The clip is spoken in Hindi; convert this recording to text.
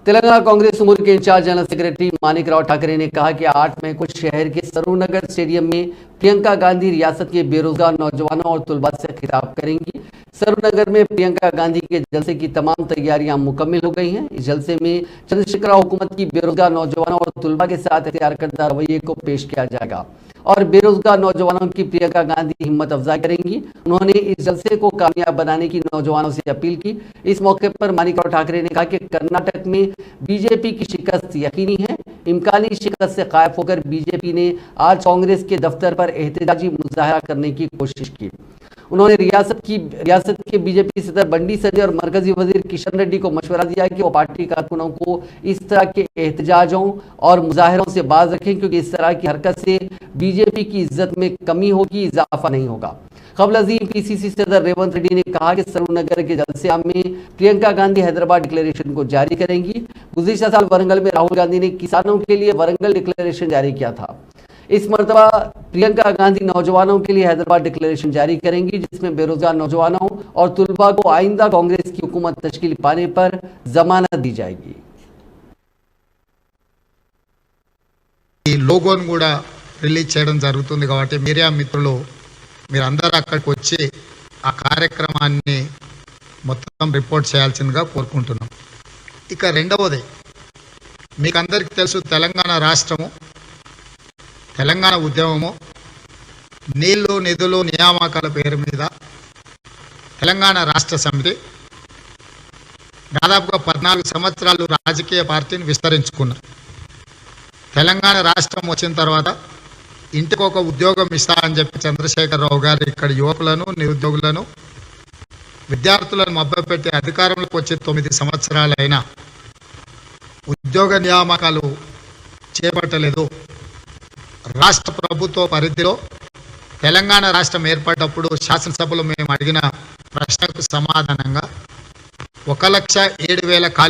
तेलंगाना कांग्रेस उमूर के incharge general secretary Manikrao Thackeray ने कहा कि 8 मई को शहर के सरूरनगर स्टेडियम में प्रियंका गांधी रियासत के बेरोजगार नौजवानों और तुलबा से खिताब करेंगी। सरूरनगर में प्रियंका गांधी के जलसे की तमाम तैयारियां मुकम्मल हो गई हैं। इस जलसे में चंद्रशेखर हुकूमत की बेरोजगार नौजवानों और तुलबा के साथ इख्तियार करदा रवैये को पेश किया जाएगा और बेरोजगार नौजवानों की प्रियंका गांधी हिम्मत अफजाई करेंगी। उन्होंने इस जलसे को कामयाब बनाने की नौजवानों से अपील की। इस मौके पर मानिकराव ठाकरे ने कहा कि कर्नाटक में बीजेपी की शिकस्त यकीनी है। इम्कानी शिकस्त से कायफ होकर बीजेपी ने आज कांग्रेस के दफ्तर पर एहतजाजी मुजाहरा करने की कोशिश की। उन्होंने रियासत के बीजेपी सदर बंडी संजय और मरकजी वजीर किशन रेड्डी को मशवरा दिया कि वो पार्टी कारकुनों को इस तरह के एहतजाजों और मुजाहरों से बाज रखें, क्योंकि इस तरह की हरकत से बीजेपी की इज्जत में कमी होगी, इजाफा नहीं होगा। कबल अजीम पीसीसी सदर रेवंत रेड्डी ने कहा कि सरूरनगर के जलसे में प्रियंका गांधी हैदराबाद डिक्लेरेशन को जारी करेंगी। गुज़िश्ता साल वरंगल में राहुल गांधी ने किसानों के लिए वरंगल डिक्लेरेशन जारी किया था। इस मरतबा प्रियंका गांधी नौजवानों के लिए हैदराबाद डिक्लेरेशन जारी करेंगी, जिसमें बेरोजगार नौजवानों और तुलबा को आइंदा कांग्रेस की हुकूमत तश्कील पाने पर जमानत दी जाएगी। ఈ లోగోను కూడా రిలీజ్ చేయడం జరుగుతుంది కాబట్టి మీడియా మిత్రులు మీరందరూ అక్కడికి వచ్చి ఆ కార్యక్రమాన్ని మొత్తం రిపోర్ట్ చేయాల్సిందిగా కోరుకుంటున్నాం। ఇక రెండవది మీకు అందరికీ తెలుసు, తెలంగాణ రాష్ట్రము, తెలంగాణ ఉద్యమము నీళ్లు నిధులు నియామకాల పేరు మీద తెలంగాణ రాష్ట్ర సమితి దాదాపుగా 14 సంవత్సరాలు రాజకీయ పార్టీని విస్తరించుకున్నారు। తెలంగాణ రాష్ట్రం వచ్చిన తర్వాత ఇంటికి ఒక ఉద్యోగం ఇస్తా అని చెప్పి చంద్రశేఖరరావు గారు ఇక్కడ యువకులను, నిరుద్యోగులను, విద్యార్థులను మభ్యపెట్టి అధికారంలోకి వచ్చి 9 సంవత్సరాలైనా ఉద్యోగ నియామకాలు చేపట్టలేదు। రాష్ట్ర ప్రభుత్వ పరిధిలో తెలంగాణ రాష్ట్రం ఏర్పడ్డప్పుడు శాసనసభలో మేము అడిగిన ప్రశ్నకు సమాధానంగా 1,07,000 ఖాళీ